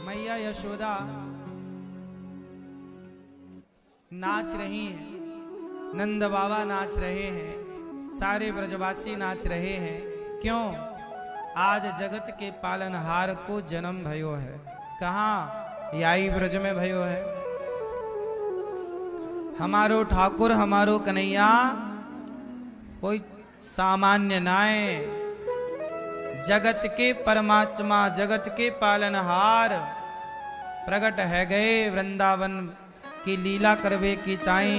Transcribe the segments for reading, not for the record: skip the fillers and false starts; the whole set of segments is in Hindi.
मैया यशोदा नाच रही हैं, नंद बाबा नाच रहे हैं, सारे ब्रजवासी नाच रहे हैं। क्यों? आज जगत के पालनहार को जन्म भयो है। कहाँ? याई ब्रज में भयो है। हमारो ठाकुर हमारो कन्हैया कोई सामान्य नाय, जगत के परमात्मा, जगत के पालनहार प्रकट है गए वृंदावन की लीला करवे की ताई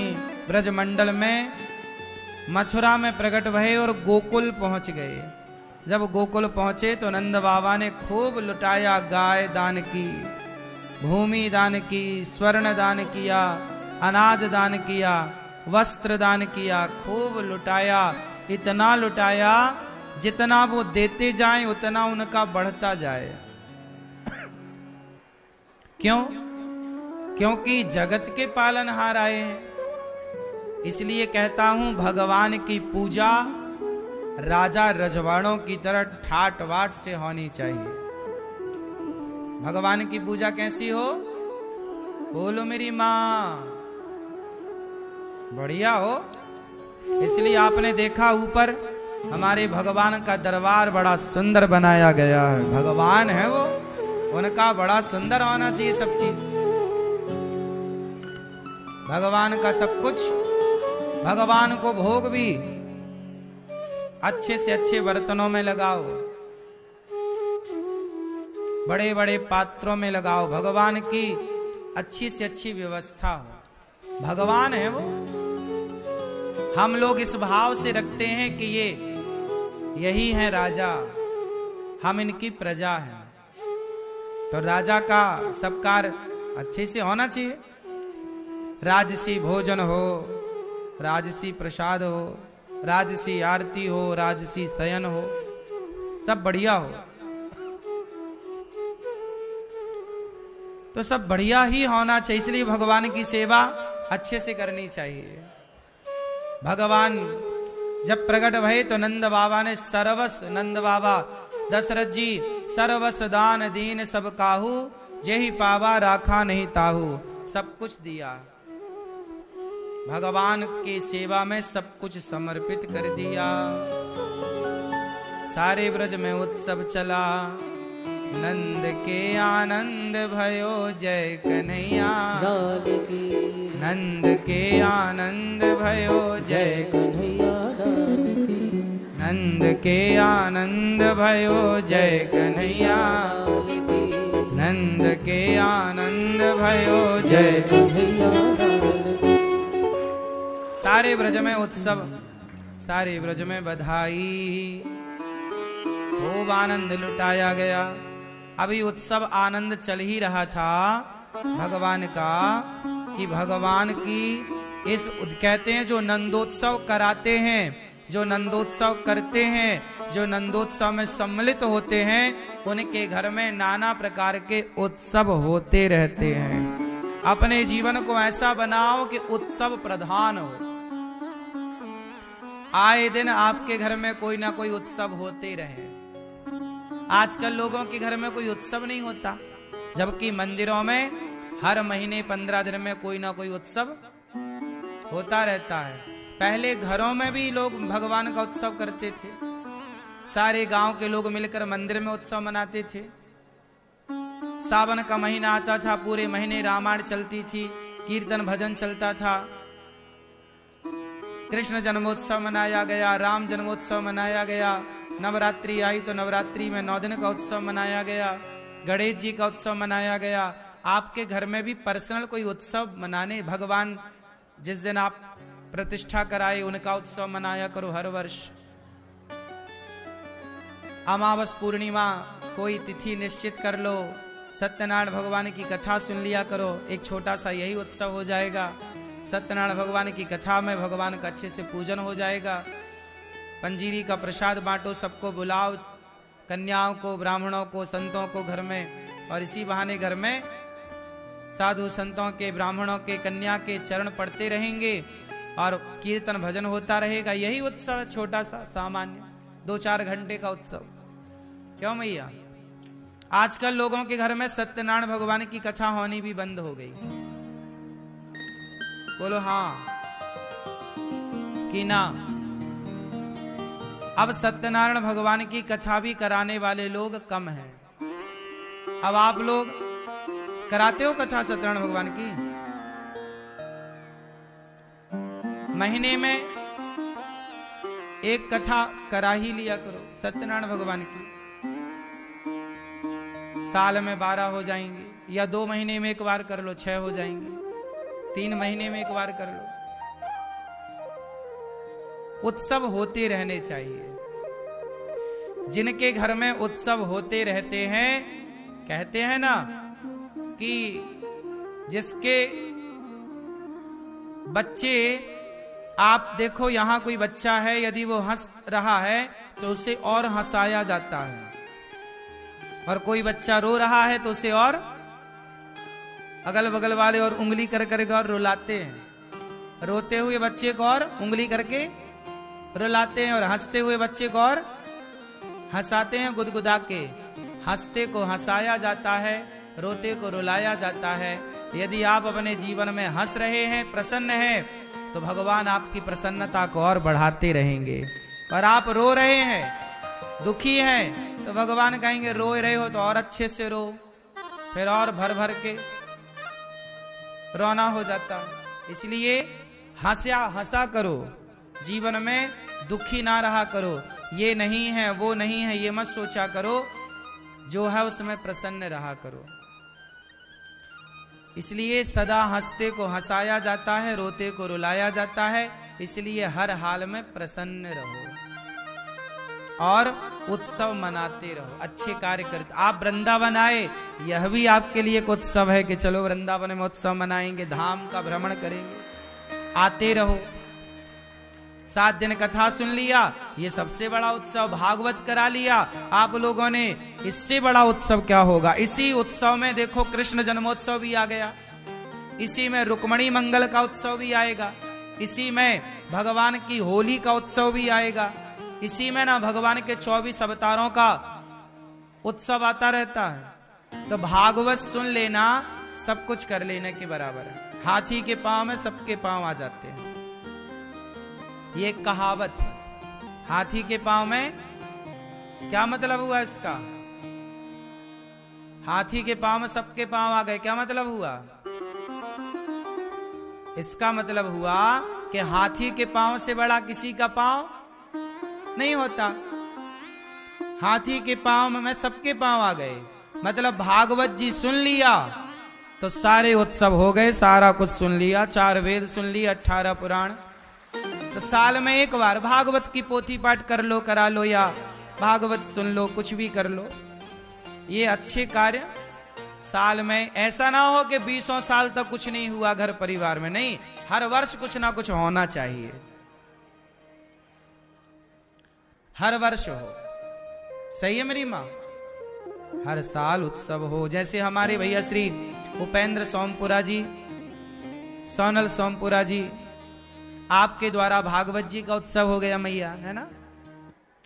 ब्रजमंडल में, मथुरा में प्रकट भये और गोकुल पहुंच गए। जब गोकुल पहुंचे तो नंद बाबा ने खूब लुटाया, गाय दान की, भूमि दान की, स्वर्ण दान किया, अनाज दान किया, वस्त्र दान किया, खूब लुटाया। इतना लुटाया जितना वो देते जाएं उतना उनका बढ़ता जाए। क्यों? क्योंकि जगत के पालनहार आए हैं। इसलिए कहता हूं भगवान की पूजा राजा रजवाड़ों की तरह ठाट बाट से होनी चाहिए। भगवान की पूजा कैसी हो? बोलो मेरी मां, बढ़िया हो। इसलिए आपने देखा ऊपर हमारे भगवान का दरबार बड़ा सुंदर बनाया गया है। भगवान है वो, उनका बड़ा सुंदर होना चाहिए सब चीज। भगवान का सब कुछ, भगवान को भोग भी अच्छे से अच्छे बर्तनों में लगाओ, बड़े बड़े पात्रों में लगाओ। भगवान की अच्छी से अच्छी व्यवस्था हो। भगवान है वो। हम लोग इस भाव से रखते हैं कि यही है राजा, हम इनकी प्रजा हैं। तो राजा का सब कार्य अच्छे से होना चाहिए। राजसी भोजन हो, राजसी प्रसाद हो, राजसी आरती हो, राजसी शयन हो, सब बढ़िया हो। तो सब बढ़िया ही होना चाहिए। इसलिए भगवान की सेवा अच्छे से करनी चाहिए। भगवान जब प्रकट भये तो नंद बाबा ने सर्वस, नंद बाबा दशरथ जी सर्वस दान दीन सब काहू, जेहि पावा राखा नहीं ताहू, सब कुछ दिया। भगवान की सेवा में सब कुछ समर्पित कर दिया। सारे ब्रज में उत्सव चला, नंद के आनंद भयो जय कन्हैया, नंद के आनंद भयो जय कन्हैया, नंद के आनंद भयो जय कन्हैया, नंद के आनंद भयो जय कन्हैया। सारे ब्रज में उत्सव, सारे ब्रज में बधाई, खूब आनंद लुटाया गया। अभी उत्सव आनंद चल ही रहा था भगवान का कि भगवान की इस कहते हैं जो नंदोत्सव कराते हैं, जो नंदोत्सव करते हैं, जो नंदोत्सव में सम्मिलित होते हैं, उनके घर में नाना प्रकार के उत्सव होते रहते हैं। अपने जीवन को ऐसा बनाओ कि उत्सव प्रधान हो। आए दिन आपके घर में कोई ना कोई उत्सव होते रहे। आजकल लोगों के घर में कोई उत्सव नहीं होता, जबकि मंदिरों में हर महीने 15 दिन में कोई ना कोई उत्सव होता रहता है। पहले घरों में भी लोग भगवान का उत्सव करते थे। सारे गांव के लोग मिलकर मंदिर में उत्सव मनाते थे। सावन का महीना आता था, पूरे महीने रामायण चलती थी, कीर्तन भजन चलता था। कृष्ण जन्मोत्सव मनाया गया, राम जन्मोत्सव मनाया गया। नवरात्रि आई तो नवरात्रि में 9 दिन का उत्सव मनाया गया। गणेश जी का उत्सव मनाया गया। आपके घर में भी पर्सनल कोई उत्सव मनाने, भगवान जिस दिन आप प्रतिष्ठा कराए उनका उत्सव मनाया करो हर वर्ष। अमावस पूर्णिमा कोई तिथि निश्चित कर लो, सत्यनारायण भगवान की कथा सुन लिया करो, एक छोटा सा यही उत्सव हो जाएगा। सत्यनारायण भगवान की कथा में भगवान का अच्छे से पूजन हो जाएगा। पंजीरी का प्रसाद बांटो, सबको बुलाओ, कन्याओं को, ब्राह्मणों को, संतों को घर में, और इसी बहाने घर में साधु संतों के, ब्राह्मणों के, कन्या के चरण पढ़ते रहेंगे और कीर्तन भजन होता रहेगा। यही उत्सव छोटा सा सामान्य 2-4 घंटे का उत्सव। क्यों मैया? आजकल लोगों के घर में सत्यनारायण भगवान की कथा होनी भी बंद हो गई। बोलो हाँ कि ना? अब सत्यनारायण भगवान की कथा भी कराने वाले लोग कम हैं। अब आप लोग कराते हो कथा सत्यनारायण भगवान की? महीने में एक कथा करा ही लिया करो सत्यनारायण भगवान की। साल में 12 हो जाएंगे, या 2 महीने में एक बार कर लो 6 हो जाएंगे, 3 महीने में एक बार कर लो। उत्सव होते रहने चाहिए। जिनके घर में उत्सव होते रहते हैं, कहते हैं ना कि जिसके बच्चे, आप देखो यहां कोई बच्चा है, यदि वो हंस रहा है तो उसे और हंसाया जाता है, और कोई बच्चा रो रहा है तो उसे और अगल बगल वाले और उंगली कर करके और रुलाते हैं। रोते हुए बच्चे को और उंगली करके रुलाते हैं, और हंसते हुए बच्चे को और हंसाते हैं गुदगुदा के। हंसते को हंसाया जाता है, रोते को रुलाया जाता है। यदि आप अपने जीवन में हंस रहे हैं, प्रसन्न हैं, तो भगवान आपकी प्रसन्नता को और बढ़ाते रहेंगे। और आप रो रहे हैं, दुखी हैं, तो भगवान कहेंगे रो रहे हो तो और अच्छे से रो, फिर और भर भर के रोना हो जाता है। इसलिए हंसा करो, जीवन में दुखी ना रहा करो। ये नहीं है वो नहीं है ये मत सोचा करो, जो है उसमें प्रसन्न रहा करो। इसलिए सदा हंसते को हंसाया जाता है, रोते को रुलाया जाता है। इसलिए हर हाल में प्रसन्न रहो और उत्सव मनाते रहो, अच्छे कार्य करते। आप वृंदावन आए, यह भी आपके लिए एक उत्सव है कि चलो वृंदावन में उत्सव मनाएंगे, धाम का भ्रमण करेंगे। आते रहो। 7 दिन कथा सुन लिया, ये सबसे बड़ा उत्सव। भागवत करा लिया आप लोगों ने, इससे बड़ा उत्सव क्या होगा। इसी उत्सव में देखो कृष्ण जन्मोत्सव भी आ गया, इसी में रुक्मणी मंगल का उत्सव भी आएगा, इसी में भगवान की होली का उत्सव भी आएगा, इसी में ना भगवान के 24 अवतारों का उत्सव आता रहता है। तो भागवत सुन लेना सब कुछ कर लेने के बराबर है। हाथी के पांव में सबके पांव आ जाते हैं, ये कहावत है। हाथी के पांव में क्या मतलब हुआ इसका? हाथी के पांव में सबके पांव आ गए, क्या मतलब हुआ? इसका मतलब हुआ कि हाथी के पांव से बड़ा किसी का पांव नहीं होता। हाथी के पांव में सबके पांव आ गए, मतलब भागवत जी सुन लिया तो सारे उत्सव हो गए, सारा कुछ सुन लिया, 4 वेद सुन लिया, 18 पुराण। तो साल में एक बार भागवत की पोथी पाठ कर लो, करा लो, या भागवत सुन लो, कुछ भी कर लो। ये अच्छे कार्य साल में। ऐसा ना हो कि 20 साल तक कुछ नहीं हुआ घर परिवार में, नहीं, हर वर्ष कुछ ना कुछ होना चाहिए, हर वर्ष हो। सही है मेरी माँ? हर साल उत्सव हो। जैसे हमारे भैया श्री उपेंद्र सोमपुरा जी, सोनल सोमपुरा जी, आपके द्वारा भागवत जी का उत्सव हो गया मैया, है ना।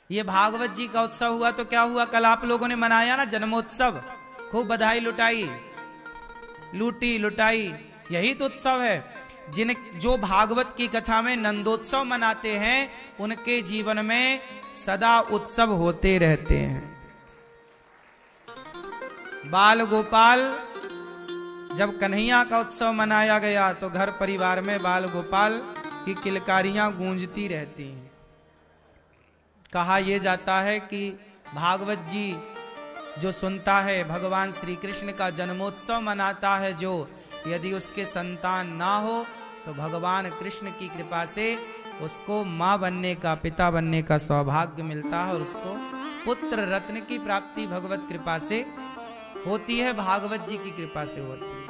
ये भागवत जी का उत्सव हुआ तो क्या हुआ, कल आप लोगों ने मनाया ना जन्मोत्सव, खूब बधाई लुटाई, लूटी लुटाई, यही तो उत्सव है। जो भागवत की कथा में नंदोत्सव मनाते हैं, उनके जीवन में सदा उत्सव होते रहते हैं। बाल गोपाल, जब कन्हैया का उत्सव मनाया गया तो घर परिवार में बाल गोपाल की किलकारियां गूंजती रहती हैं। कहा यह जाता है कि भागवत जी जो सुनता है, भगवान श्री कृष्ण का जन्मोत्सव मनाता है, जो यदि उसके संतान ना हो तो भगवान कृष्ण की कृपा से उसको माँ बनने का, पिता बनने का सौभाग्य मिलता है, और उसको पुत्र रत्न की प्राप्ति भगवत कृपा से होती है, भागवत जी की कृपा से होती है।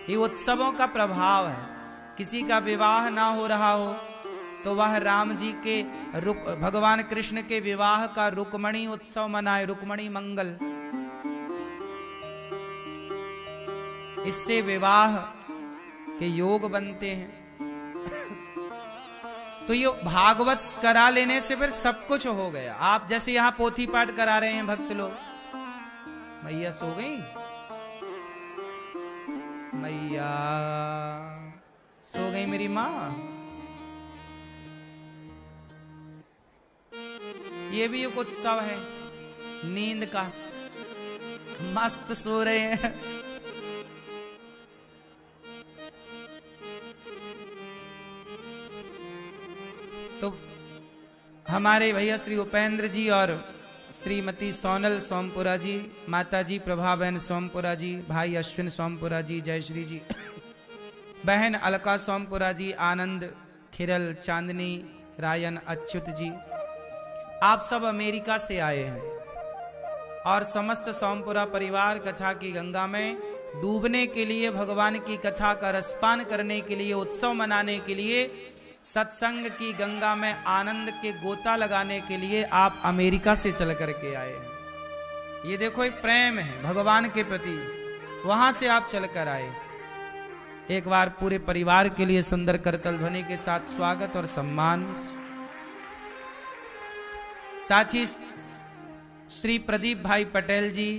ये उत्सवों का प्रभाव है। किसी का विवाह ना हो रहा हो तो वह राम जी के भगवान कृष्ण के विवाह का रुक्मणी उत्सव मनाए, रुक्मणी मंगल। इससे विवाह के योग बनते हैं। तो ये भागवत करा लेने से फिर सब कुछ हो गया। आप जैसे यहां पोथी पाठ करा रहे हैं भक्त लोग, मैया सो गई? मैया सो गई मेरी माँ। ये भी एक उत्सव है नींद का, मस्त सो रहे हैं। तो हमारे भैया श्री उपेंद्र जी और श्रीमती सोनल सोमपुरा जी, माता जी प्रभाबेन सोमपुरा जी, भाई अश्विन सोमपुरा जी, जयश्री जी, बहन अलका सोमपुरा जी, आनंद, खिरल, चांदनी, रायन, अच्युत जी, आप सब अमेरिका से आए हैं और समस्त सोमपुरा परिवार कथा की गंगा में डूबने के लिए, भगवान की कथा का रसपान करने के लिए, उत्सव मनाने के लिए, सत्संग की गंगा में आनंद के गोता लगाने के लिए आप अमेरिका से चल करके आए हैं। ये देखो एक प्रेम है भगवान के प्रति, वहां से आप चलकर आए। एक बार पूरे परिवार के लिए सुंदर करतल ध्वनि के साथ स्वागत और सम्मान। साथ ही श्री प्रदीप भाई पटेल जी,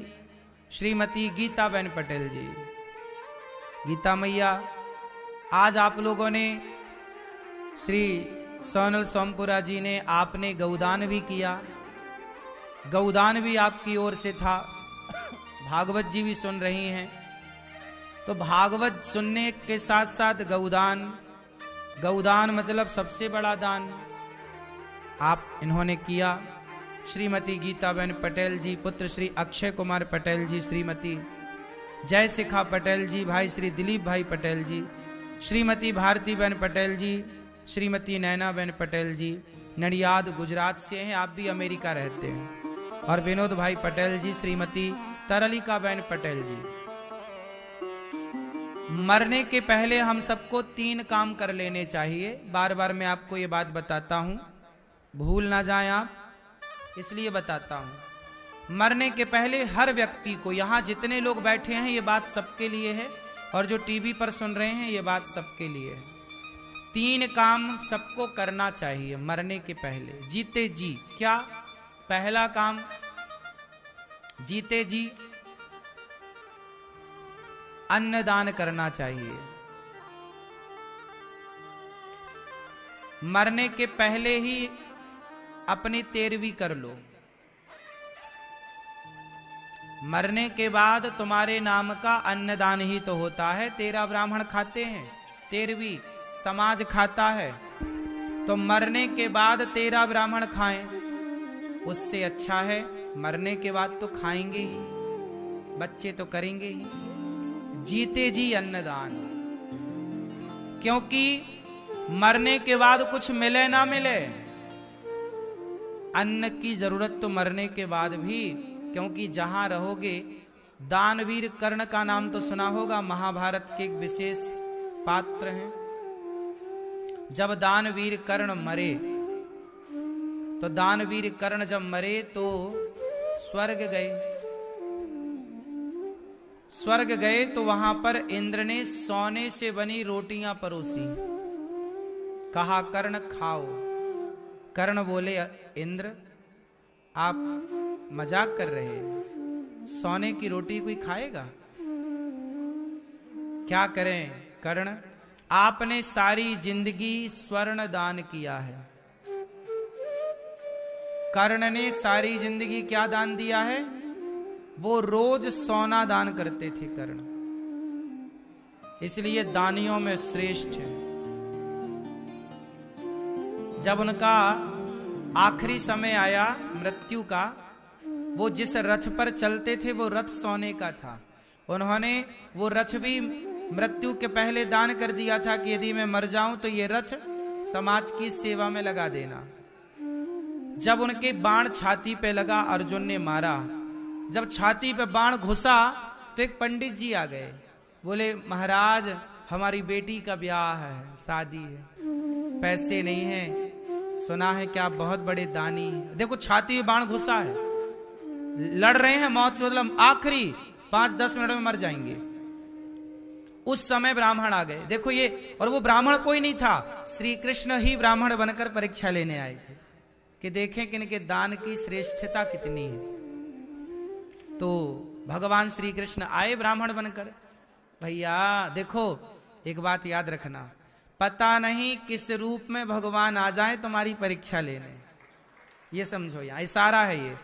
श्रीमती गीता बहन पटेल जी, गीता मैया, आज आप लोगों ने, श्री सोनल सोमपुरा जी ने, आपने गौदान भी किया। गौदान भी आपकी ओर से था। भागवत जी भी सुन रही हैं, तो भागवत सुनने के साथ साथ गौदान, गौदान मतलब सबसे बड़ा दान आप इन्होंने किया। श्रीमती गीता बहन पटेल जी, पुत्र श्री अक्षय कुमार पटेल जी, श्रीमती जय शिखा पटेल जी, भाई श्री दिलीप भाई पटेल जी, श्रीमती भारती बहन पटेल जी, श्रीमती नैना बहन पटेल जी, नडियाद गुजरात से हैं, आप भी अमेरिका रहते हैं, और विनोद भाई पटेल जी, श्रीमती तरलिका बहन पटेल जी। मरने के पहले हम सबको 3 काम कर लेने चाहिए। बार बार मैं आपको ये बात बताता हूं, भूल ना जाएं आप, इसलिए बताता हूं। मरने के पहले हर व्यक्ति को, यहां जितने लोग बैठे हैं ये बात सबके लिए है, और जो टीवी पर सुन रहे हैं ये बात सबके लिए है। 3 काम सबको करना चाहिए मरने के पहले, जीते जी। क्या? पहला काम, जीते जी अन्नदान करना चाहिए। मरने के पहले ही अपनी 13वीं कर लो। मरने के बाद तुम्हारे नाम का अन्नदान ही तो होता है। 13 ब्राह्मण खाते हैं, 13वीं समाज खाता है, तो मरने के बाद 13 ब्राह्मण खाएं, उससे अच्छा है मरने के बाद तो खाएंगे ही, बच्चे तो करेंगे ही। जीते जी अन्नदान, क्योंकि मरने के बाद कुछ मिले ना मिले, अन्न की जरूरत तो मरने के बाद भी, क्योंकि जहां रहोगे। दानवीर कर्ण का नाम तो सुना होगा, महाभारत के एक विशेष पात्र हैं। जब दानवीर कर्ण मरे, तो दानवीर कर्ण जब मरे तो स्वर्ग गए। स्वर्ग गए तो वहां पर इंद्र ने सोने से बनी रोटियां परोसी, कहा कर्ण खाओ। कर्ण बोले इंद्र आप मजाक कर रहे हैं, सोने की रोटी कोई खाएगा? क्या करें कर्ण, आपने सारी जिंदगी स्वर्ण दान किया है। कर्ण ने सारी जिंदगी क्या दान दिया है? वो रोज सोना दान करते थे कर्ण, इसलिए दानियों में श्रेष्ठ है। जब उनका आखिरी समय आया मृत्यु का, वो जिस रथ पर चलते थे वो रथ सोने का था। उन्होंने वो रथ भी मृत्यु के पहले दान कर दिया था कि यदि मैं मर जाऊं तो ये रथ समाज की सेवा में लगा देना। जब उनके बाण छाती पे लगा, अर्जुन ने मारा, जब छाती पे बाण घुसा तो एक पंडित जी आ गए, बोले महाराज हमारी बेटी का ब्याह है, शादी है, पैसे नहीं है, सुना है कि आप बहुत बड़े दानी। देखो छाती में बाण घुसा है, लड़ रहे हैं मौत से, मतलब आखिरी 5-10 मिनट में मर जाएंगे। उस समय ब्राह्मण आ गए, देखो ये, और वो ब्राह्मण कोई नहीं था, श्री कृष्ण ही ब्राह्मण बनकर परीक्षा लेने आए थे कि देखें कि इनके दान की श्रेष्ठता कितनी है। तो भगवान श्री कृष्ण आए ब्राह्मण बनकर। भैया देखो, एक बात याद रखना, पता नहीं किस रूप में भगवान आ जाए तुम्हारी परीक्षा लेने, ये समझो, यहाँ इशारा है ये।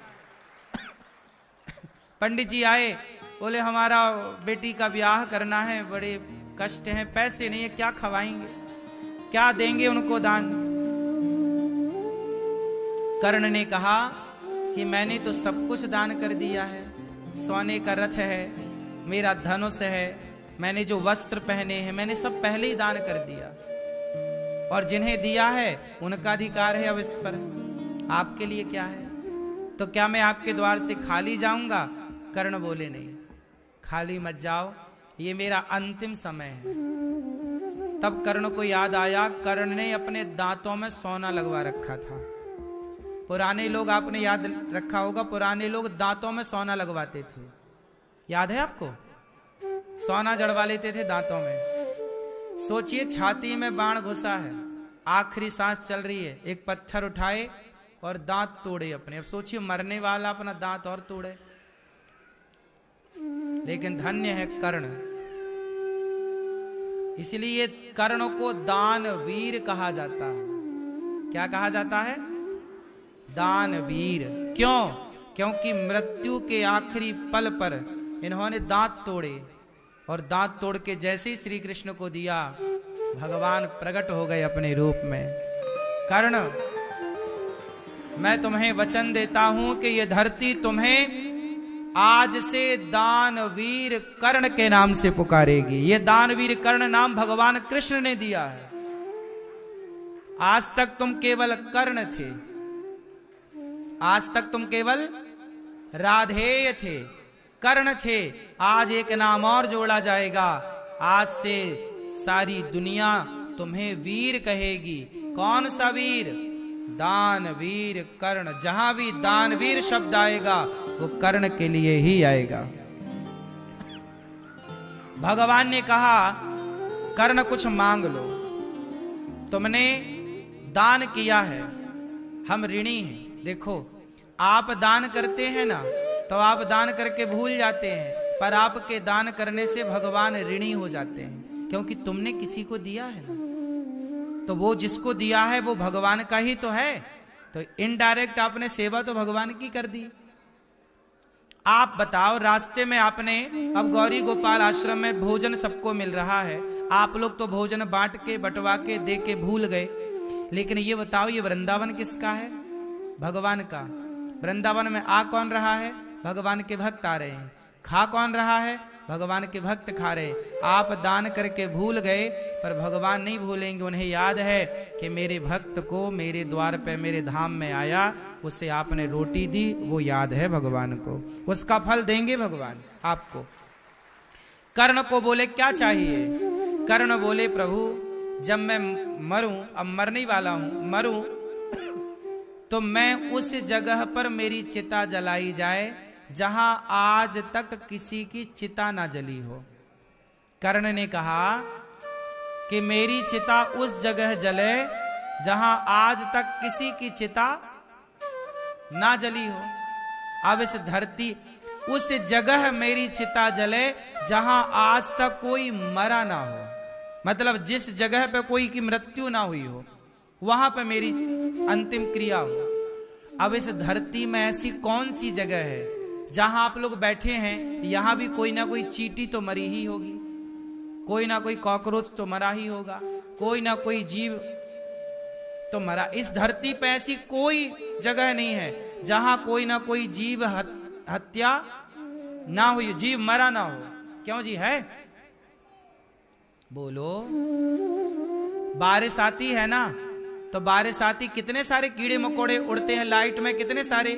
पंडित जी आए, बोले हमारा बेटी का ब्याह करना है, बड़े कष्ट हैं, पैसे नहीं है, क्या खवाएंगे, क्या देंगे उनको दान। कर्ण ने कहा कि मैंने तो सब कुछ दान कर दिया है, सोने का रथ है, मेरा धनुष है, मैंने जो वस्त्र पहने हैं मैंने सब पहले ही दान कर दिया, और जिन्हें दिया है उनका अधिकार है अब इस पर, आपके लिए क्या है, तो क्या मैं आपके द्वार से खाली जाऊंगा। कर्ण बोले नहीं, खाली मत जाओ, ये मेरा अंतिम समय है। तब कर्ण को याद आया, कर्ण ने अपने दांतों में सोना लगवा रखा था। पुराने लोग, आपने याद रखा होगा, पुराने लोग दांतों में सोना लगवाते थे, याद है आपको, सोना जड़वा लेते थे दांतों में। सोचिए छाती में बाण घुसा है, आखिरी सांस चल रही है, एक पत्थर उठाए और दांत तोड़े अपने। अब सोचिए मरने वाला अपना दांत और तोड़े। लेकिन धन्य है कर्ण, इसलिए कर्ण को दानवीर कहा जाता है। क्या कहा जाता है? दानवीर। क्यों? क्योंकि मृत्यु के आखिरी पल पर इन्होंने दांत तोड़े, और दांत तोड़ के जैसे ही श्री कृष्ण को दिया, भगवान प्रकट हो गए अपने रूप में। कर्ण, मैं तुम्हें वचन देता हूं कि ये धरती तुम्हें आज से दानवीर कर्ण के नाम से पुकारेगी। ये दानवीर कर्ण नाम भगवान कृष्ण ने दिया है। आज तक तुम केवल कर्ण थे, आज तक तुम केवल राधेय थे, कर्ण थे। आज एक नाम और जोड़ा जाएगा, आज से सारी दुनिया तुम्हें वीर कहेगी। कौन सा वीर? दानवीर कर्ण। जहां भी दानवीर शब्द आएगा वो कर्ण के लिए ही आएगा। भगवान ने कहा, कर्ण कुछ मांग लो, तुमने दान किया है, हम ऋणी हैं। देखो, आप दान करते हैं ना, तो आप दान करके भूल जाते हैं, पर आपके दान करने से भगवान ऋणी हो जाते हैं, क्योंकि तुमने किसी को दिया है ना, तो वो जिसको दिया है वो भगवान का ही तो है। तो इनडायरेक्ट आपने सेवा तो भगवान की कर दी। आप बताओ, रास्ते में आपने, अब गौरी गोपाल आश्रम में भोजन सबको मिल रहा है, आप लोग तो भोजन बांट के बंटवा के दे के भूल गए, लेकिन ये बताओ, ये वृंदावन किसका है? भगवान का। वृंदावन में आ कौन रहा है? भगवान के भक्त आ रहे हैं। खा कौन रहा है? भगवान के भक्त खा रहे। आप दान करके भूल गए, पर भगवान नहीं भूलेंगे। उन्हें याद है कि मेरे भक्त को मेरे द्वार पे, मेरे धाम में आया, उसे आपने रोटी दी, वो याद है भगवान को, उसका फल देंगे भगवान आपको। कर्ण को बोले क्या चाहिए? कर्ण बोले, प्रभु जब मैं मरूं, अब मरने वाला हूं, मरूं तो मैं उस जगह पर मेरी चिता जलाई जाए जहां आज तक किसी की चिता ना जली हो। कर्ण ने कहा कि मेरी चिता उस जगह जले जहां आज तक किसी की चिता ना जली हो। अब इस धरती, उस जगह मेरी चिता जले जहां आज तक कोई मरा ना हो, मतलब जिस जगह पे कोई की मृत्यु ना हुई हो, वहां पे मेरी अंतिम क्रिया हो। अब इस धरती में ऐसी कौन सी जगह है जहां आप लोग बैठे हैं, यहां भी कोई ना कोई चींटी तो मरी ही होगी, कोई ना कोई कॉकरोच तो मरा ही होगा, कोई ना कोई जीव तो मरा। इस धरती पे ऐसी कोई जगह नहीं है जहां कोई ना कोई जीव हत्या ना हुई, जीव मरा ना हो। क्यों जी? है? बोलो। बारिश आती है ना, तो बारिश आती, कितने सारे कीड़े मकोड़े उड़ते हैं लाइट में, कितने सारे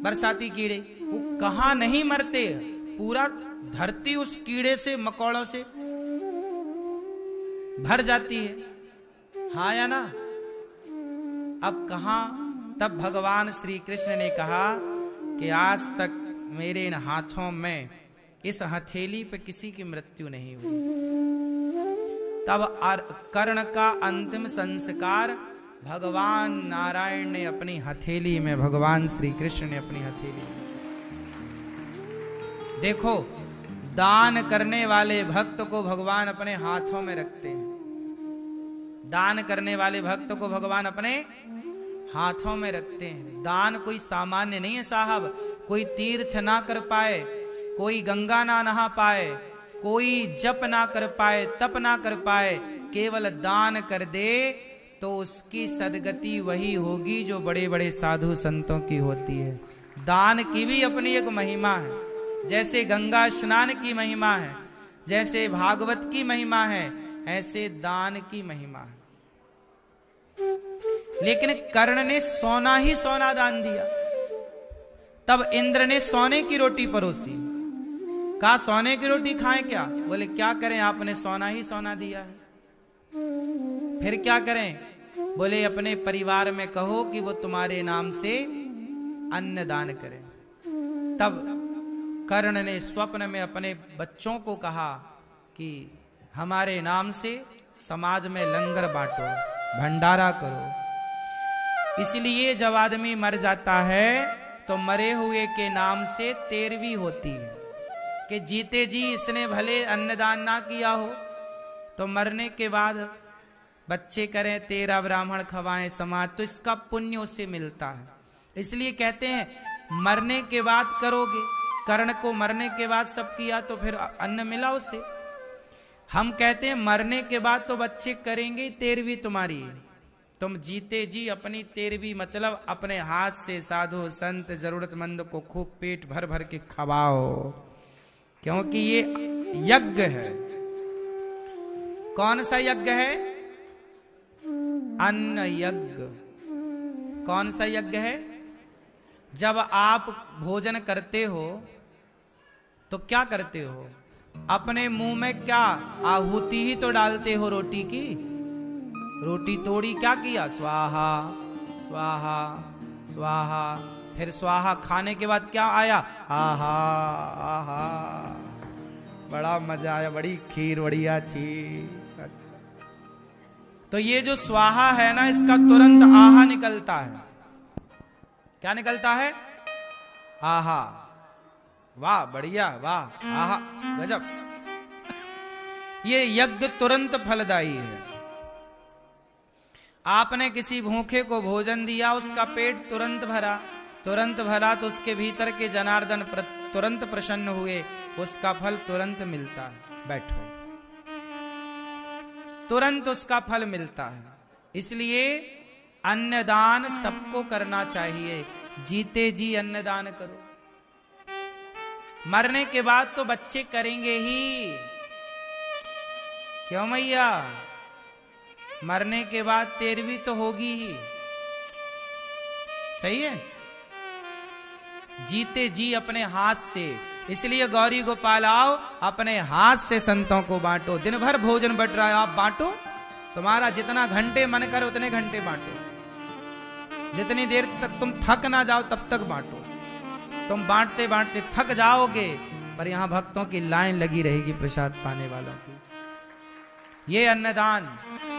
बरसाती कीड़े, वो कहां नहीं मरते, पूरा धरती उस कीड़े से, मकोड़ों से भर जाती है, हाँ या ना? अब कहां? तब भगवान श्री कृष्ण ने कहा कि आज तक मेरे इन हाथों में, इस हथेली पे किसी की मृत्यु नहीं हुई। तब कर्ण का अंतिम संस्कार भगवान नारायण ने अपनी हथेली में, भगवान श्री कृष्ण ने अपनी हथेली में। देखो, दान करने वाले भक्त को भगवान अपने हाथों में रखते हैं। दान करने वाले भक्त को भगवान अपने हाथों में रखते हैं। दान कोई सामान्य नहीं है साहब। कोई तीर्थ ना कर पाए, कोई गंगा ना नहा पाए, कोई जप ना कर पाए, तप ना कर पाए, केवल दान कर दे तो उसकी सदगति वही होगी जो बड़े बड़े साधु संतों की होती है। दान की भी अपनी एक महिमा है। जैसे गंगा स्नान की महिमा है, जैसे भागवत की महिमा है, ऐसे दान की महिमा है। लेकिन कर्ण ने सोना ही सोना दान दिया। तब इंद्र ने सोने की रोटी परोसी। कहा सोने की रोटी खाएं क्या? बोले क्या करें, आपने सोना ही सोना दिया है, फिर क्या करें? बोले अपने परिवार में कहो कि वो तुम्हारे नाम से अन्न दान करें। तब कर्ण ने स्वप्न में अपने बच्चों को कहा कि हमारे नाम से समाज में लंगर बांटो, भंडारा करो। इसलिए जब आदमी मर जाता है तो मरे हुए के नाम से तेरवी होती है कि जीते जी इसने भले अन्नदान ना किया हो तो मरने के बाद बच्चे करें, 13 ब्राह्मण खवाएं समाज, तो इसका पुण्य उसे मिलता है। इसलिए कहते हैं मरने के बाद करोगे। कर्ण को मरने के बाद सब किया तो फिर अन्न मिला उसे। हम कहते हैं मरने के बाद तो बच्चे करेंगे तेरवी तुम्हारी। तुम जीते जी अपनी तेरवी मतलब अपने हाथ से साधु संत जरूरतमंद को खूब पेट भर भर के खवाओ, क्योंकि ये यज्ञ है। कौन सा यज्ञ है? अन्न यज्ञ। कौन सा यज्ञ है? जब आप भोजन करते हो तो क्या करते हो? अपने मुंह में क्या आहुति ही तो डालते हो रोटी की। रोटी तोड़ी, क्या किया? स्वाहा स्वाहा स्वाहा। फिर स्वाहा खाने के बाद क्या आया? आहा आहा, बड़ा मजा आया, बड़ी खीर बढ़िया थी। तो ये जो स्वाहा है ना, इसका तुरंत आहा निकलता है। क्या निकलता है? आहा, वाह बढ़िया, वाह आहा, गजब। ये यज्ञ तुरंत फलदायी है। आपने किसी भूखे को भोजन दिया, उसका पेट तुरंत भरा। तुरंत भरा तो उसके भीतर के जनार्दन तुरंत प्रसन्न हुए, उसका फल तुरंत मिलता है। बैठो, तुरंत उसका फल मिलता है। इसलिए अन्नदान सबको करना चाहिए। जीते जी अन्नदान करो। मरने के बाद तो बच्चे करेंगे ही, क्यों मैया? मरने के बाद तेरवी तो होगी ही, सही है। जीते जी अपने हाथ से। इसलिए गौरी गोपाल आओ, अपने हाथ से संतों को बांटो। दिन भर भोजन बट रहा है, आप बांटो। तुम्हारा जितना घंटे मन करे उतने घंटे बांटो। जितनी देर तक तुम थक ना जाओ तब तक बांटो। तुम बांटते बांटते थक जाओगे, पर यहां भक्तों की लाइन लगी रहेगी प्रसाद पाने वालों की। ये अन्नदान,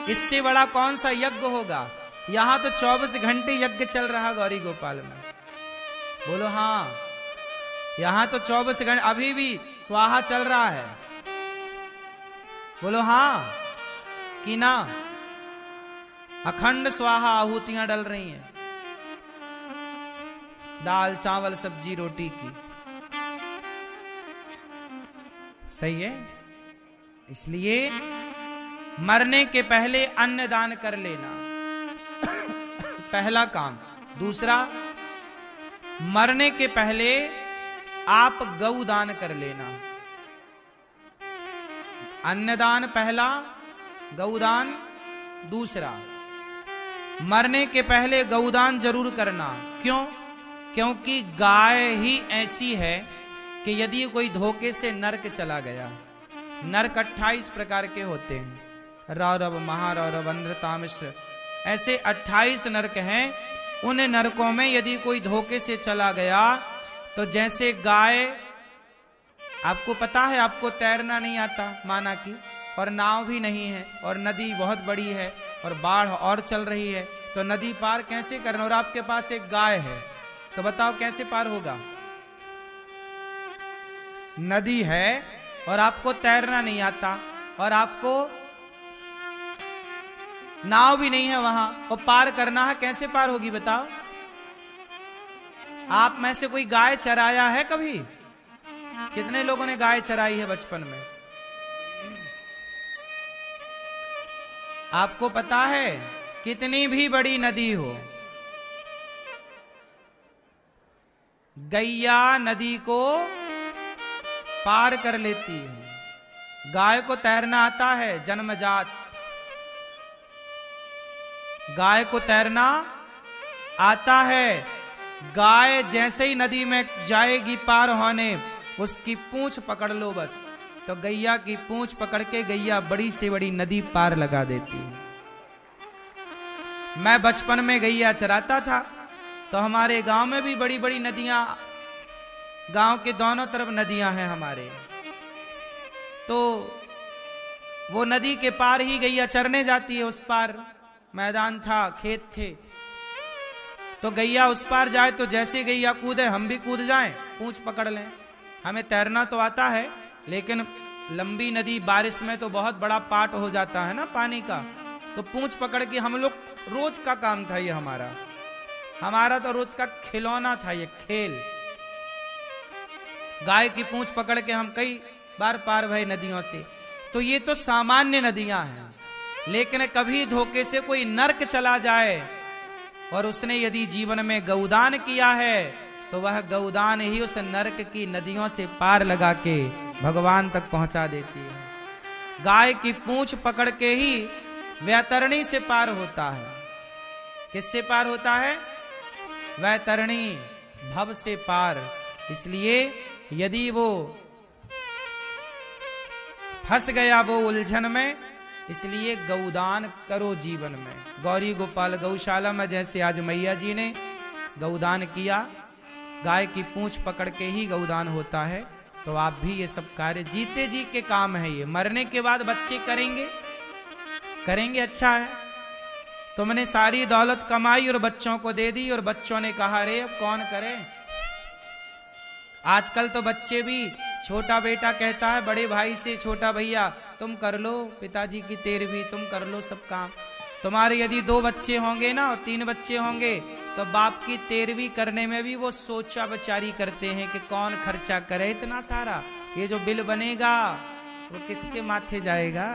इससे बड़ा कौन सा यज्ञ होगा? यहां तो 24 घंटे यज्ञ चल रहा गौरी गोपाल में। बोलो हाँ, यहां तो 24 घंटे अभी भी स्वाहा चल रहा है। बोलो हाँ कि ना? अखंड स्वाहा आहुतियां डल रही हैं, दाल चावल सब्जी रोटी की। सही है। इसलिए मरने के पहले अन्न दान कर लेना पहला काम। दूसरा, मरने के पहले आप गौ दान कर लेना। अन्नदान पहला, गौदान दूसरा। मरने के पहले गौदान जरूर करना। क्यों? क्योंकि गाय ही ऐसी है कि यदि कोई धोखे से नरक चला गया, नरक 28 प्रकार के होते हैं, रौरव, महारौरव, अंध्रतामिश्र, ऐसे 28 नरक हैं। उन नरकों में यदि कोई धोखे से चला गया तो जैसे गाय, आपको पता है आपको तैरना नहीं आता माना कि, और नाव भी नहीं है, और नदी बहुत बड़ी है और बाढ़ और चल रही है, तो नदी पार कैसे करना? और आपके पास एक गाय है, तो बताओ कैसे पार होगा? नदी है और आपको तैरना नहीं आता और आपको नाव भी नहीं है वहां और पार करना है, कैसे पार होगी बताओ? आप में से कोई गाय चराया है कभी? कितने लोगों ने गाय चराई है बचपन में? आपको पता है कितनी भी बड़ी नदी हो, गैया नदी को पार कर लेती है। गाय को तैरना आता है, जन्मजात गाय को तैरना आता है। गाय जैसे ही नदी में जाएगी पार होने, उसकी पूंछ पकड़ लो बस, तो गैया की पूंछ पकड़ के गैया बड़ी से बड़ी नदी पार लगा देती है। मैं बचपन में गैया चराता था, तो हमारे गांव में भी बड़ी बड़ी नदियां, गांव के दोनों तरफ नदियां हैं हमारे, तो वो नदी के पार ही गैया चरने जाती है। उस पार मैदान था, खेत थे, तो गैया उस पार जाए तो जैसे गैया कूदे हम भी कूद जाएं, पूंछ पकड़ लें। हमें तैरना तो आता है, लेकिन लंबी नदी बारिश में तो बहुत बड़ा पाट हो जाता है ना पानी का, तो पूंछ पकड़ के हम लोग, रोज का काम था ये हमारा तो रोज का खिलौना था ये खेल। गाय की पूंछ पकड़ के हम कई बार पार भए नदियों से। तो ये तो सामान्य नदियां हैं, लेकिन कभी धोखे से कोई नर्क चला जाए और उसने यदि जीवन में गौदान किया है, तो वह गौदान ही उस नर्क की नदियों से पार लगा के भगवान तक पहुंचा देती है। गाय की पूंछ पकड़ के ही वैतरणी से पार होता है। किससे पार होता है? वैतरणी, भव से पार। इसलिए यदि वो फंस गया वो उलझन में, इसलिए गौदान करो जीवन में। गौरी गोपाल गौशाला में जैसे आज मैया जी ने गौदान किया, गाय की पूंछ पकड़ के ही गौदान होता है, तो आप भी ये सब कार्य जीते जी के काम है। ये मरने के बाद बच्चे करेंगे अच्छा है। तुमने सारी दौलत कमाई और बच्चों को दे दी, और बच्चों ने कहा रे अब कौन करे। आजकल तो बच्चे भी, छोटा बेटा कहता है बड़े भाई से, छोटा भैया तुम कर लो पिताजी की तेरहवीं, तुम कर लो सब काम। तुम्हारे यदि 2 बच्चे होंगे ना और 3 बच्चे होंगे, तो बाप की 13वीं करने में भी वो सोचा विचारी करते हैं कि कौन खर्चा करे इतना सारा, ये जो बिल बनेगा वो किसके माथे जाएगा।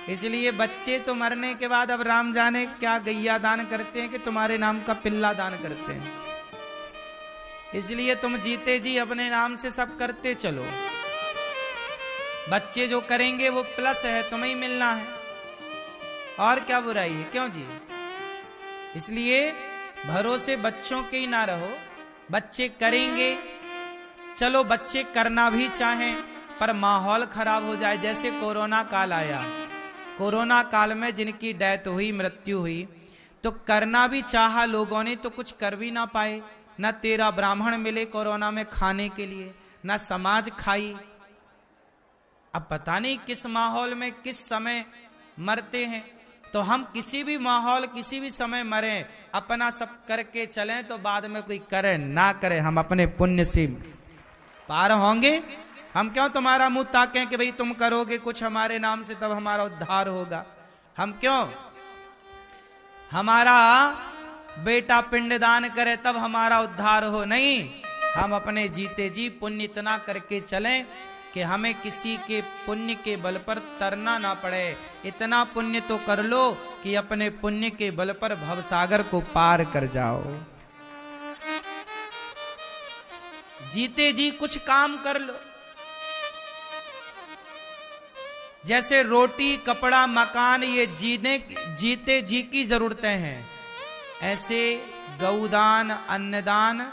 इसलिए बच्चे तो मरने के बाद अब राम जाने क्या गैया दान करते हैं कि तुम्हारे नाम का पिल्ला दान करते हैं। इसलिए तुम जीते जी अपने नाम से सब करते चलो। बच्चे जो करेंगे वो प्लस है, तुम्हें ही मिलना है, और क्या बुराई है, क्यों जी? इसलिए भरोसे बच्चों के ही ना रहो, बच्चे करेंगे। चलो बच्चे करना भी चाहें, पर माहौल खराब हो जाए। जैसे कोरोना काल आया, कोरोना काल में जिनकी डेथ हुई, मृत्यु हुई, तो करना भी चाहा लोगों ने तो कुछ कर भी ना पाए। न 13 ब्राह्मण मिले कोरोना में खाने के लिए, न समाज खाई। अब पता नहीं किस माहौल में किस समय मरते हैं। तो हम किसी भी माहौल किसी भी समय मरें, अपना सब करके चलें, तो बाद में कोई करे ना करे, हम अपने पुण्य से पार होंगे। हम क्यों तुम्हारा मुंह ताकें कि भाई तुम करोगे कुछ हमारे नाम से तब हमारा उद्धार होगा। हम क्यों, हमारा बेटा पिंडदान करे तब हमारा उद्धार हो, नहीं। हम अपने जीते जी पुण्य इतना करके चलें कि हमें किसी के पुण्य के बल पर तरना ना पड़े। इतना पुण्य तो कर लो कि अपने पुण्य के बल पर भवसागर को पार कर जाओ। जीते जी कुछ काम कर लो। जैसे रोटी, कपड़ा, मकान, ये जीते जी की जरूरतें हैं, ऐसे गौदान, अन्नदान,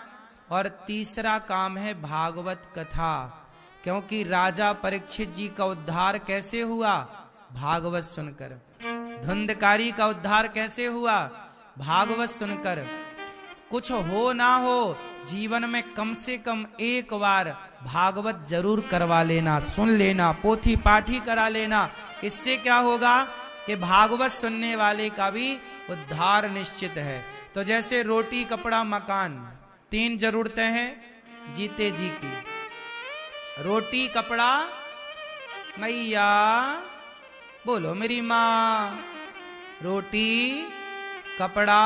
और तीसरा काम है भागवत कथा। क्योंकि राजा परीक्षित जी का उद्धार कैसे हुआ? भागवत सुनकर। धुंधकारी का उद्धार कैसे हुआ? भागवत सुनकर। कुछ हो ना हो, जीवन में कम से कम एक बार भागवत जरूर करवा लेना, सुन लेना, पोथी पाठी करा लेना। इससे क्या होगा कि भागवत सुनने वाले का भी उद्धार निश्चित है। तो जैसे रोटी, कपड़ा, मकान, 3 जरूरतें हैं जीते जी की। रोटी कपड़ा मैया, बोलो मेरी माँ। रोटी कपड़ा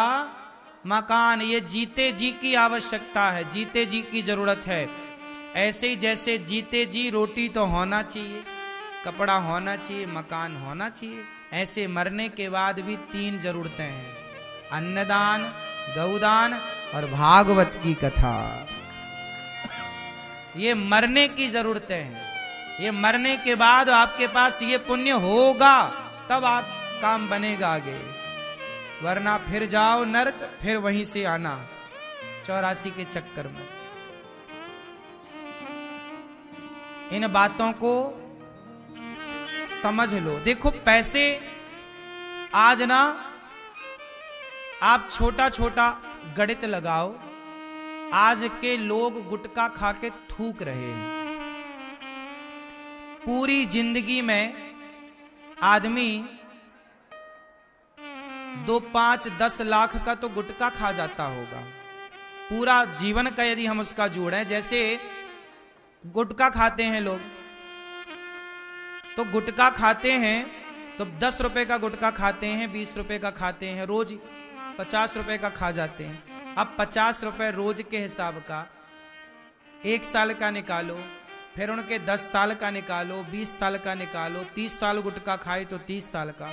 मकान, ये जीते जी की आवश्यकता है, जीते जी की जरूरत है। ऐसे ही जैसे जीते जी रोटी तो होना चाहिए, कपड़ा होना चाहिए, मकान होना चाहिए, ऐसे मरने के बाद भी 3 जरूरतें हैं, अन्नदान, गौदान और भागवत की कथा। ये मरने की जरूरतें हैं। ये मरने के बाद आपके पास ये पुण्य होगा तब आप काम बनेगा आगे, वरना फिर जाओ नरक, फिर वहीं से आना 84 के चक्कर में। इन बातों को समझ लो। देखो पैसे, आज ना आप छोटा छोटा गणित लगाओ, आज के लोग गुटखा खा के थूक रहे हैं। पूरी जिंदगी में आदमी 2, 5, 10 लाख का तो गुटखा खा जाता होगा। पूरा जीवन का यदि हम उसका जोड़ें, जैसे गुटखा खाते हैं लोग, तो गुटखा खाते हैं तो 10 रुपए का गुटखा खाते हैं, 20 रुपए का खाते हैं, रोज 50 रुपए का खा जाते हैं। अब 50 रुपए रोज के हिसाब का 1 साल का निकालो, फिर उनके 10 साल का निकालो, 20 साल का निकालो, 30 साल गुटखा खाए तो 30 साल का,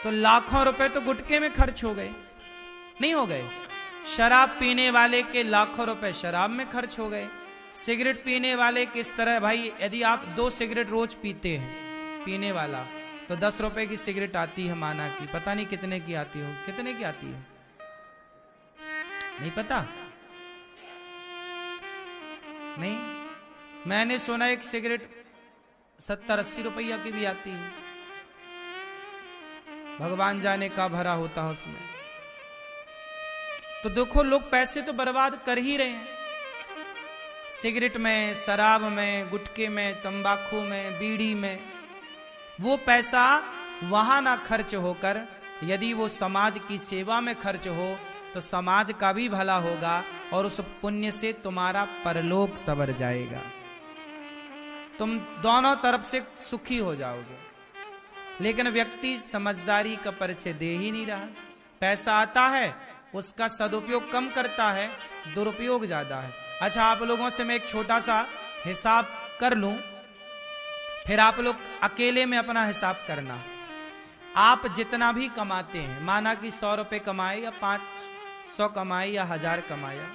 तो लाखों रुपए तो गुटखे में खर्च हो गए, नहीं हो गए? शराब पीने वाले के लाखों रुपए शराब में खर्च हो गए। सिगरेट पीने वाले किस तरह, भाई यदि आप 2 सिगरेट रोज पीते हैं पीने वाला, तो 10 रुपए की सिगरेट आती है माना की, पता नहीं कितने की आती हो, कितने की आती है नहीं पता, नहीं, मैंने सुना एक सिगरेट 70-80 रुपया की भी आती है, भगवान जाने का भरा होता है उसमें। तो देखो लोग पैसे तो बर्बाद कर ही रहे हैं, सिगरेट में, शराब में, गुटखे में, तंबाकू में, बीड़ी में। वो पैसा वहां ना खर्च होकर यदि वो समाज की सेवा में खर्च हो तो समाज का भी भला होगा और उस पुण्य से तुम्हारा परलोक सवर जाएगा, तुम दोनों तरफ से सुखी हो जाओगे। लेकिन व्यक्ति समझदारी का परिचय दे ही नहीं रहा। पैसा आता है, उसका सदुपयोग कम करता है, दुरुपयोग ज्यादा है। अच्छा, आप लोगों से मैं एक छोटा सा हिसाब कर लूं, फिर आप लोग अकेले में अपना हिसाब करना। आप जितना भी कमाते हैं, माना कि 100 रुपए कमाए या 500 कमाए या 1000 कमाया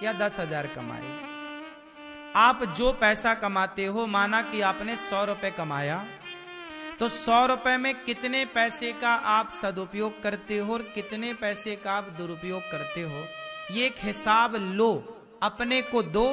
या 10,000 कमाए, आप जो पैसा कमाते हो, माना कि आपने 100 रुपए कमाया, तो 100 रुपए में कितने पैसे का आप सदुपयोग करते हो और कितने पैसे का आप दुरुपयोग करते हो, ये एक हिसाब लो, अपने को दो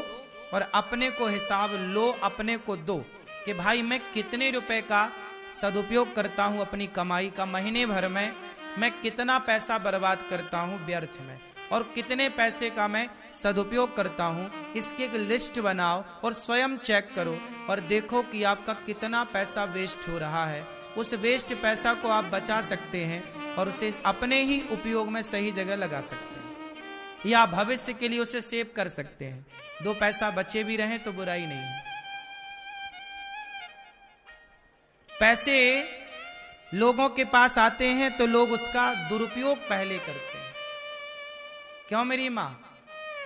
और अपने को हिसाब लो, अपने को दो कि भाई मैं कितने रुपए का सदुपयोग करता हूं अपनी कमाई का, महीने भर में मैं कितना पैसा बर्बाद करता हूं व्यर्थ में और कितने पैसे का मैं सदुपयोग करता हूं। इसकी एक लिस्ट बनाओ और स्वयं चेक करो और देखो कि आपका कितना पैसा वेस्ट हो रहा है। उस वेस्ट पैसा को आप बचा सकते हैं और उसे अपने ही उपयोग में सही जगह लगा सकते हैं या भविष्य के लिए उसे सेव कर सकते हैं। 2 पैसा बचे भी रहें तो बुराई नहीं है। पैसे लोगों के पास आते हैं तो लोग उसका दुरुपयोग पहले करते हैं। क्यों मेरी माँ?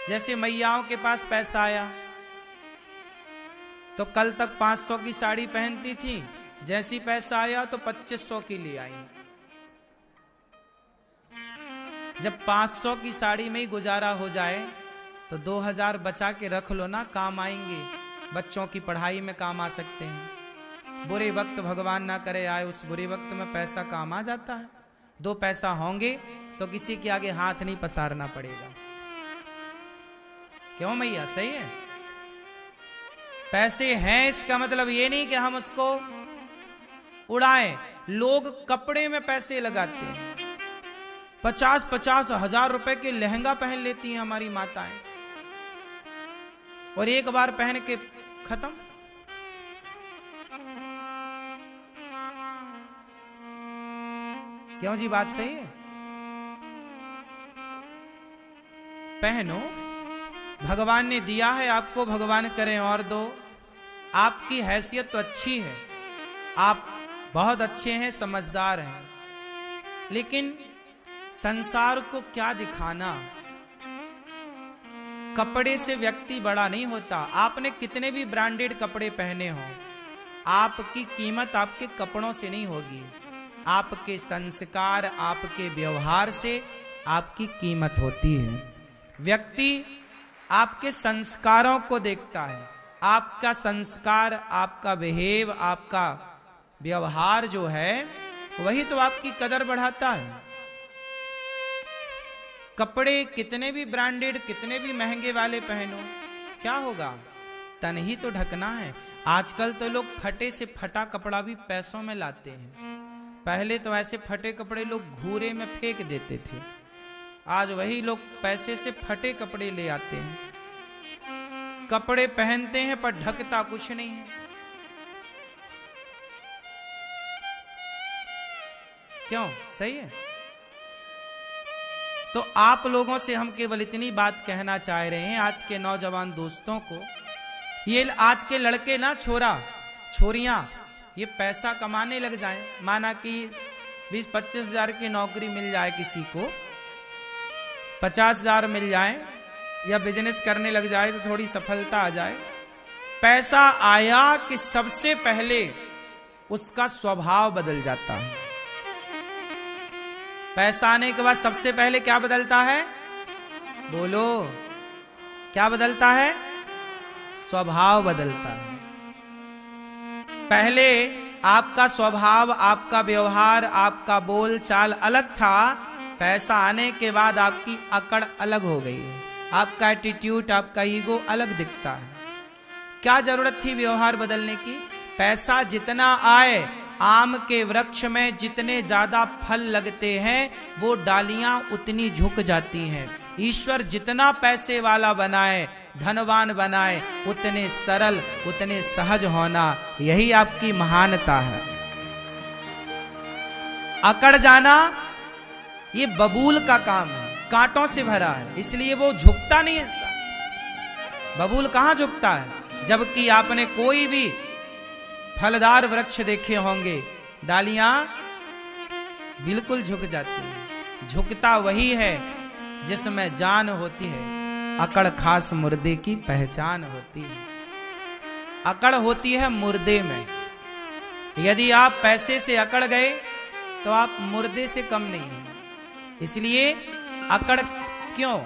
जैसे मैयाओं के पास पैसा आया तो कल तक 500 की साड़ी पहनती थी, जैसी पैसा आया तो 2500 की ले आई। जब 500 की साड़ी में ही गुजारा हो जाए तो 2000 बचा के रख लो ना, काम आएंगे, बच्चों की पढ़ाई में काम आ सकते हैं। बुरे वक्त भगवान ना करे आए, उस बुरे वक्त में पैसा काम आ जाता है। 2 पैसा होंगे तो किसी के आगे हाथ नहीं पसारना पड़ेगा। क्यों मैया? सही है। पैसे हैं इसका मतलब ये नहीं कि हम उसको उड़ाएं। लोग कपड़े में पैसे लगाते हैं, 50-50 हजार रुपए के लहंगा पहन लेती हैं हमारी माताएं और एक बार पहन के खत्म। क्यों जी? बात सही है। पहनो, भगवान ने दिया है आपको, भगवान करें और दो। आपकी हैसियत तो अच्छी है, आप बहुत अच्छे हैं, समझदार हैं, लेकिन संसार को क्या दिखाना। कपड़े से व्यक्ति बड़ा नहीं होता। आपने कितने भी ब्रांडेड कपड़े पहने हो, आपकी कीमत आपके कपड़ों से नहीं होगी, आपके संस्कार, आपके व्यवहार से आपकी कीमत होती है। व्यक्ति आपके संस्कारों को देखता है। आपका संस्कार, आपका बिहेव, आपका व्यवहार जो है वही तो आपकी कदर बढ़ाता है। कपड़े कितने भी ब्रांडेड, कितने भी महंगे वाले पहनो, क्या होगा? तन ही तो ढकना है। आजकल तो लोग फटे से फटा कपड़ा भी पैसों में लाते हैं। पहले तो ऐसे फटे कपड़े लोग घूरे में फेंक देते थे, आज वही लोग पैसे से फटे कपड़े ले आते हैं। कपड़े पहनते हैं पर ढकता कुछ नहीं है। क्यों? सही है। तो आप लोगों से हम केवल इतनी बात कहना चाह रहे हैं, आज के नौजवान दोस्तों को, ये आज के लड़के ना, छोरियां, ये पैसा कमाने लग जाएं। माना कि 20-25 हजार की नौकरी मिल जाए किसी को, 50 हजार मिल जाए, या बिजनेस करने लग जाए तो थोड़ी सफलता आ जाए। पैसा आया कि सबसे पहले उसका स्वभाव बदल जाता है। पैसा आने के बाद सबसे पहले क्या बदलता है? बोलो, क्या बदलता है? स्वभाव बदलता है। पहले आपका स्वभाव, आपका व्यवहार, आपका बोल चाल अलग था। पैसा आने के बाद आपकी अकड़ अलग हो गई है, आपका एटीट्यूड, आपका ईगो अलग दिखता है। क्या जरूरत थी व्यवहार बदलने की? पैसा जितना आए, आम के वृक्ष में जितने ज्यादा फल लगते हैं वो डालियां उतनी झुक जाती हैं। ईश्वर जितना पैसे वाला बनाए, धनवान बनाए, उतने सरल, उतने सहज होना, यही आपकी महानता है। अकड़ जाना ये बबूल का काम है, कांटों से भरा है, इसलिए वो झुकता नहीं है। बबूल कहां झुकता है? जबकि आपने कोई भी फलदार वृक्ष देखे होंगे, डालियां बिल्कुल झुक जाती हैं। झुकता वही है जिसमें जान होती है। अकड़ खास मुर्दे की पहचान होती है। अकड़ होती है मुर्दे में। यदि आप पैसे से अकड़ गए तो आप मुर्दे से कम नहीं हैं। इसलिए अकड़ क्यों?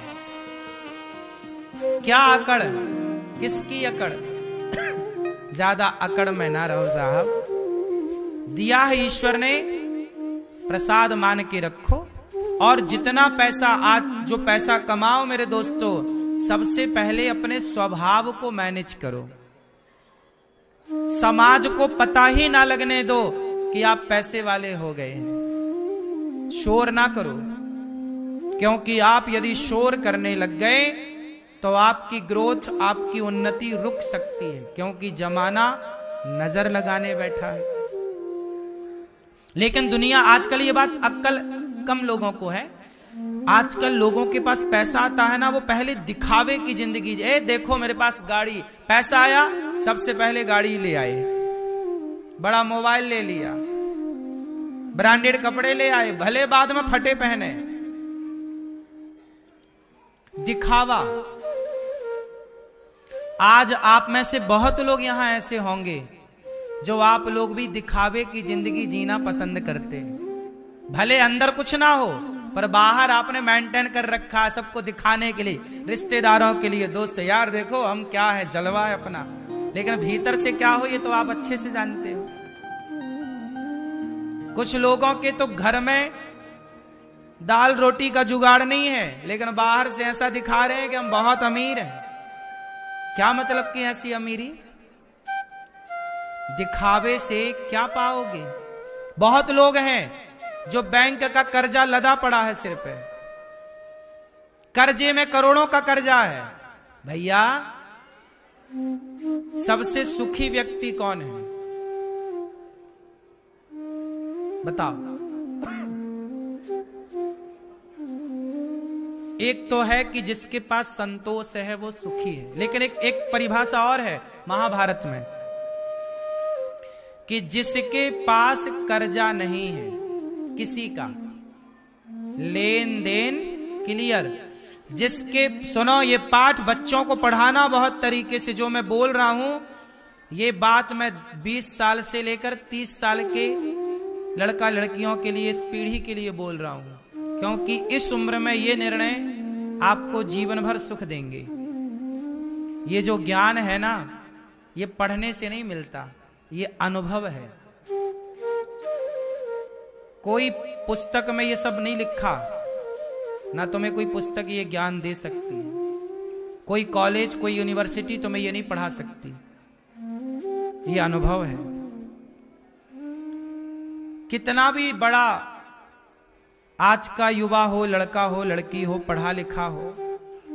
क्या अकड़? किसकी अकड़? ज्यादा अकड़ में ना रहो साहब। दिया है ईश्वर ने, प्रसाद मान के रखो। और जितना पैसा आज जो पैसा कमाओ मेरे दोस्तों, सबसे पहले अपने स्वभाव को मैनेज करो। समाज को पता ही ना लगने दो कि आप पैसे वाले हो गए हैं। शोर ना करो, क्योंकि आप यदि शोर करने लग गए तो आपकी ग्रोथ, आपकी उन्नति रुक सकती है, क्योंकि जमाना नजर लगाने बैठा है। लेकिन दुनिया आजकल, ये बात अक्ल कम लोगों को है, आजकल लोगों के पास पैसा आता है ना, वो पहले दिखावे की जिंदगी। ए देखो मेरे पास गाड़ी, पैसा आया सबसे पहले गाड़ी ले आए, बड़ा मोबाइल ले लिया, ब्रांडेड कपड़े ले आए, भले बाद में फटे पहने। दिखावा। आज आप में से बहुत लोग यहां ऐसे होंगे जो आप लोग भी दिखावे की जिंदगी जीना पसंद करते हैं। भले अंदर कुछ ना हो पर बाहर आपने मेंटेन कर रखा है सबको दिखाने के लिए, रिश्तेदारों के लिए, दोस्त यार देखो हम क्या है, जलवा है अपना। लेकिन भीतर से क्या हो ये तो आप अच्छे से जानते हो। कुछ लोगों के तो घर में दाल रोटी का जुगाड़ नहीं है, लेकिन बाहर से ऐसा दिखा रहे हैं कि हम बहुत अमीर हैं। क्या मतलब कि ऐसी अमीरी? दिखावे से क्या पाओगे? बहुत लोग हैं जो बैंक का कर्जा लदा पड़ा है सिर पे, कर्जे में करोड़ों का कर्जा है। भैया सबसे सुखी व्यक्ति कौन है बताओ? एक तो है कि जिसके पास संतोष है वो सुखी है, लेकिन एक परिभाषा और है महाभारत में कि जिसके पास कर्जा नहीं है किसी का, लेन देन क्लियर, जिसके, सुनो ये पाठ बच्चों को पढ़ाना बहुत तरीके से, जो मैं बोल रहा हूं ये बात मैं 20 साल से लेकर 30 साल के लड़का लड़कियों के लिए, इस पीढ़ी के लिए बोल रहा हूं, क्योंकि इस उम्र में ये निर्णय आपको जीवन भर सुख देंगे। ये जो ज्ञान है ना, ये पढ़ने से नहीं मिलता, ये अनुभव है। कोई पुस्तक में ये सब नहीं लिखा, ना तुम्हें कोई पुस्तक ये ज्ञान दे सकती है, कोई कॉलेज कोई यूनिवर्सिटी तुम्हें ये नहीं पढ़ा सकती, ये अनुभव है। कितना भी बड़ा आज का युवा हो, लड़का हो लड़की हो, पढ़ा लिखा हो,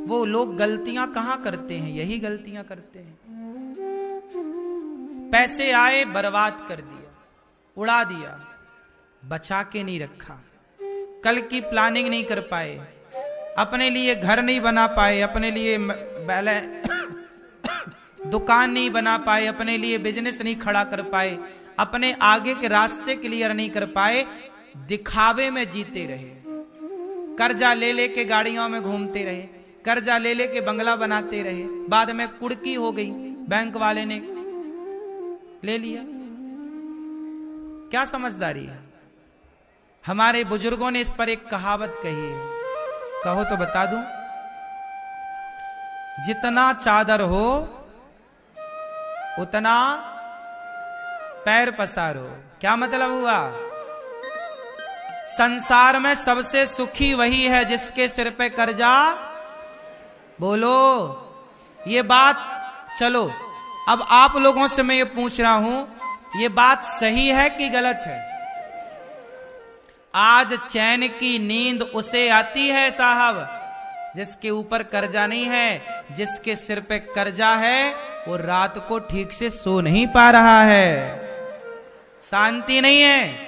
वो लोग गलतियां कहां करते हैं, यही गलतियां करते हैं। पैसे आए बर्बाद कर दिया, उड़ा दिया, बचा के नहीं रखा, कल की प्लानिंग नहीं कर पाए, अपने लिए घर नहीं बना पाए, अपने लिए दुकान नहीं बना पाए, अपने लिए बिजनेस नहीं खड़ा कर पाए, अपने आगे के रास्ते क्लियर नहीं कर पाए, दिखावे में जीते रहे, कर्जा ले लेके गाड़ियों में घूमते रहे, कर्जा ले लेके बंगला बनाते रहे, बाद में कुड़की हो गई, बैंक वाले ने ले लिया। क्या समझदारी है? हमारे बुजुर्गों ने इस पर एक कहावत कही है, कहो तो बता दूं, जितना चादर हो उतना पैर पसारो। क्या मतलब हुआ? संसार में सबसे सुखी वही है जिसके सिर पे कर्जा, बोलो ये बात। चलो अब आप लोगों से मैं ये पूछ रहा हूं, ये बात सही है कि गलत है? आज चैन की नींद उसे आती है साहब जिसके ऊपर कर्जा नहीं है, जिसके सिर पे कर्जा है वो रात को ठीक से सो नहीं पा रहा है, शांति नहीं है,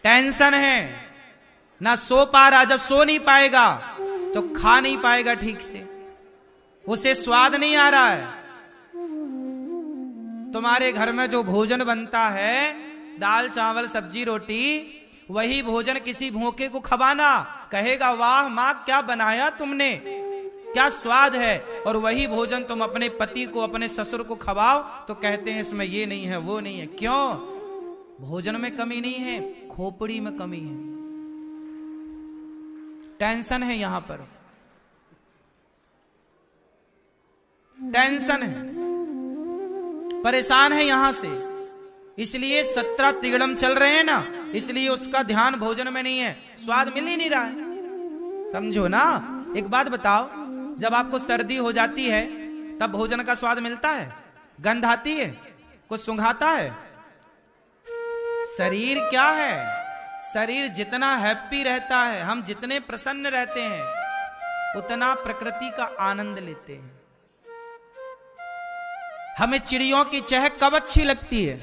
टेंशन है, ना सो पा रहा। जब सो नहीं पाएगा तो खा नहीं पाएगा ठीक से, उसे स्वाद नहीं आ रहा है। तुम्हारे घर में जो भोजन बनता है, दाल चावल सब्जी रोटी, वही भोजन किसी भूखे को खवाना, कहेगा वाह मां क्या बनाया तुमने, क्या स्वाद है। और वही भोजन तुम अपने पति को, अपने ससुर को खवाओ तो कहते हैं इसमें ये नहीं है वो नहीं है। क्यों? भोजन में कमी नहीं है, खोपड़ी में कमी है, टेंशन है, यहां पर टेंशन है, परेशान है यहां से। इसलिए 17 तिगड़म चल रहे हैं ना, इसलिए उसका ध्यान भोजन में नहीं है, स्वाद मिल ही नहीं रहा है। समझो ना। एक बात बताओ, जब आपको सर्दी हो जाती है तब भोजन का स्वाद मिलता है? गंध आती है? कुछ सुंघाता है? शरीर क्या है? शरीर जितना हैप्पी रहता है, हम जितने प्रसन्न रहते हैं, उतना प्रकृति का आनंद लेते हैं। हमें चिड़ियों की चहक कब अच्छी लगती है?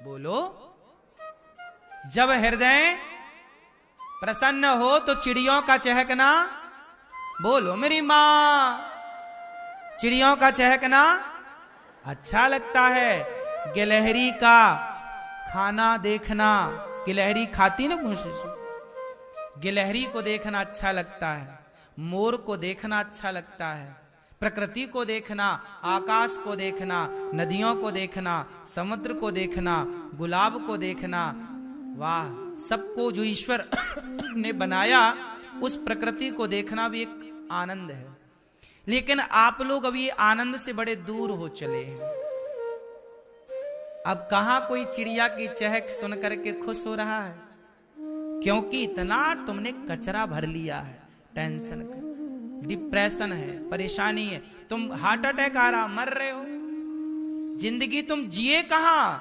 बोलो। जब हृदय प्रसन्न हो तो चिड़ियों का चहकना, बोलो मेरी मां, चिड़ियों का चहकना अच्छा लगता है। गिलहरी का खाना देखना, गिलहरी खाती ना कुछ, गिलहरी को देखना अच्छा लगता है, मोर को देखना अच्छा लगता है, प्रकृति को देखना, आकाश को देखना, नदियों को देखना, समुद्र को देखना, गुलाब को देखना, वाह, सबको जो ईश्वर ने बनाया उस प्रकृति को देखना भी एक आनंद है। लेकिन आप लोग अभी आनंद से बड़े दूर हो चले हैं। अब कहां कोई चिड़िया की चहक सुन करके खुश हो रहा है? क्योंकि इतना तुमने कचरा भर लिया है, टेंशन का, डिप्रेशन है, परेशानी है, तुम हार्ट अटैक आ रहा, मर रहे हो। जिंदगी तुम जिए कहां?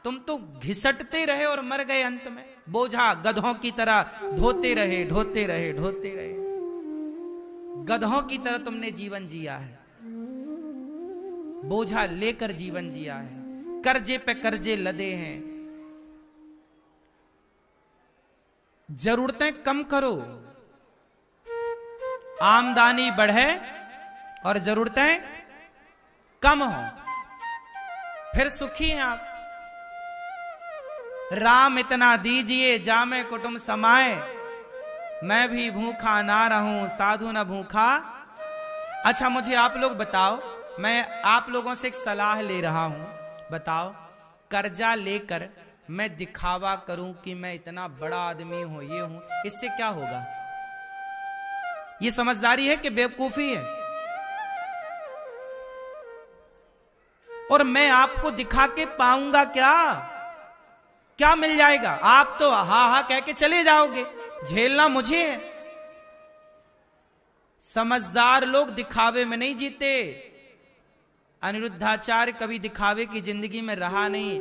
तुम तो घिसटते रहे और मर गए अंत में, बोझा गधों की तरह ढोते रहे ढोते रहे ढोते रहे। गधों की तरह तुमने जीवन जिया है, बोझा लेकर जीवन जिया है, कर्जे पे कर्जे लदे हैं। जरूरतें कम करो, आमदनी बढ़े और जरूरतें कम हो, फिर सुखी हैं आप। राम इतना दीजिए जामे कुटुंब समाए, मैं भी भूखा ना रहूं साधु न भूखा। अच्छा मुझे आप लोग बताओ, मैं आप लोगों से एक सलाह ले रहा हूं, बताओ कर्जा लेकर मैं दिखावा करूं कि मैं इतना बड़ा आदमी हूं, ये हूं, इससे क्या होगा? ये समझदारी है कि बेवकूफी है? और मैं आपको दिखा के पाऊंगा क्या? क्या मिल जाएगा? आप तो हा हा कह के चले जाओगे, झेलना मुझे है। समझदार लोग दिखावे में नहीं जीते। अनिरुद्धाचार्य कभी दिखावे की जिंदगी में रहा नहीं।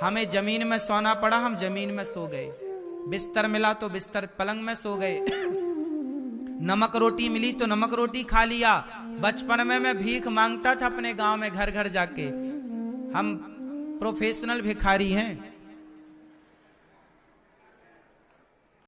हमें जमीन में सोना पड़ा, हम जमीन में सो गए। बिस्तर मिला तो बिस्तर पलंग में सो गए। नमक रोटी मिली तो नमक रोटी खा लिया। बचपन में मैं भीख मांगता था अपने गांव में घर घर जाके। हम प्रोफेशनल भिखारी हैं।